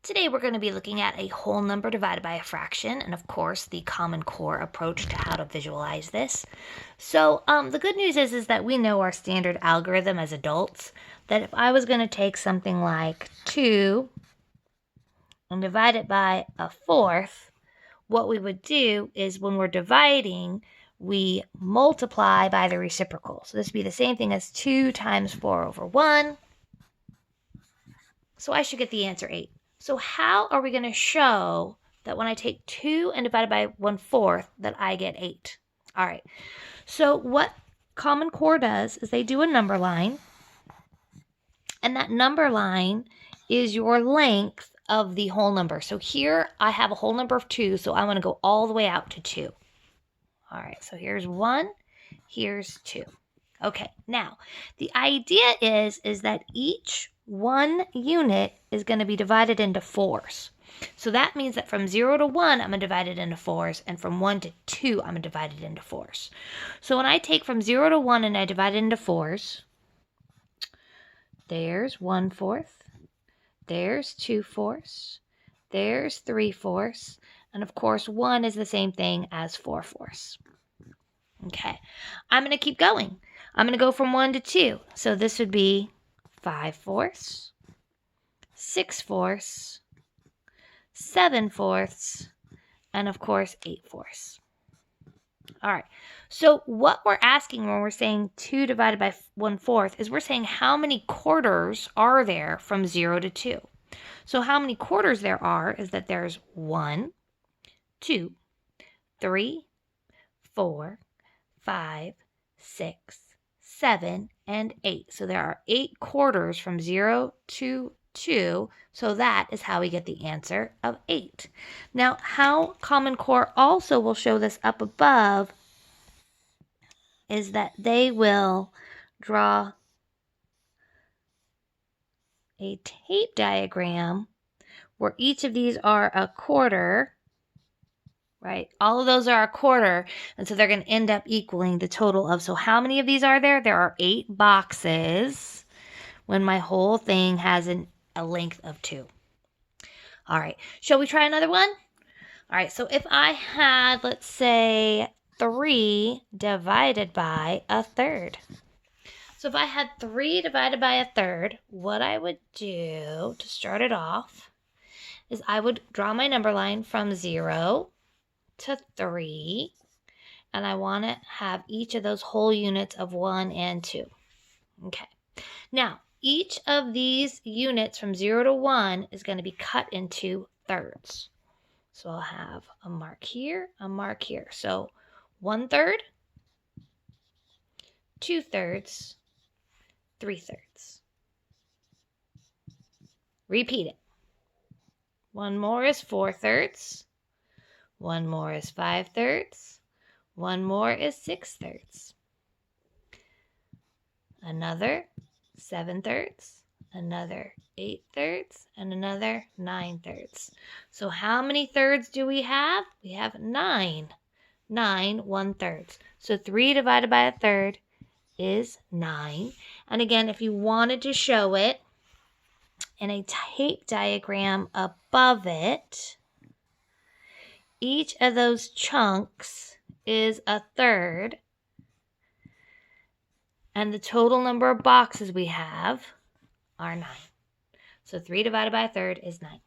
Today we're going to be looking at a whole number divided by a fraction, and of course the Common Core approach to how to visualize this. So the good news is that we know our standard algorithm as adults, that if I was going to take something like 2 and divide it by a fourth, what we would do is when we're dividing, we multiply by the reciprocal. So this would be the same thing as 2 times 4 over 1. So I should get the answer 8. So how are we going to show that when I take 2 and divide it by 1/4 that I get 8? All right. So what Common Core does is they do a number line, and that number line is your length of the whole number. So here I have a whole number of 2, so I want to go all the way out to 2. All right, so here's 1, here's 2. Okay, now the idea is that each one unit is going to be divided into 4s. So that means that from 0 to 1, I'm going to divide it into 4s, and from 1 to 2, I'm going to divide it into 4s. So when I take from 0 to 1 and I divide it into 4s, there's 1/4, there's 2/4, there's 3/4, and of course 1 is the same thing as 4/4. Okay, I'm going to keep going. I'm going to go from 1 to 2. So this would be 5/4, 6/4, 7/4, and of course 8/4. All right, so what we're asking when we're saying 2 divided by 1/4 is we're saying how many quarters are there from 0 to 2. So how many quarters there are is that there's 1, 2, 3, 4, 5, 6, 7, and 8. So there are 8 quarters from 0 to 2. So that is how we get the answer of 8. Now, how Common Core also will show this up above is that they will draw a tape diagram where each of these are a quarter, right? All of those are a quarter, and so they're going to end up equaling the total of, so how many of these are there? There are 8 boxes when my whole thing has a length of 2. All right, shall we try another one? All right, so if I had, let's say, 3 divided by a third. So if I had 3 divided by a third, what I would do to start it off is I would draw my number line from 0 to 3, and I want to have each of those whole units of 1 and 2. Okay, now each of these units from 0 to 1 is going to be cut into thirds. So I'll have a mark here, a mark here. So 1/3, 2/3, 3/3. Repeat it. One more is 4/3. One more is 5/3. One more is 6/3. Another 7/3. Another 8/3. And another 9/3. So how many thirds do we have? We have 9. 9 1/3. So 3 divided by a third is 9. And again, if you wanted to show it in a tape diagram above it, each of those chunks is a third, and the total number of boxes we have are 9. So 3 divided by a third is 9.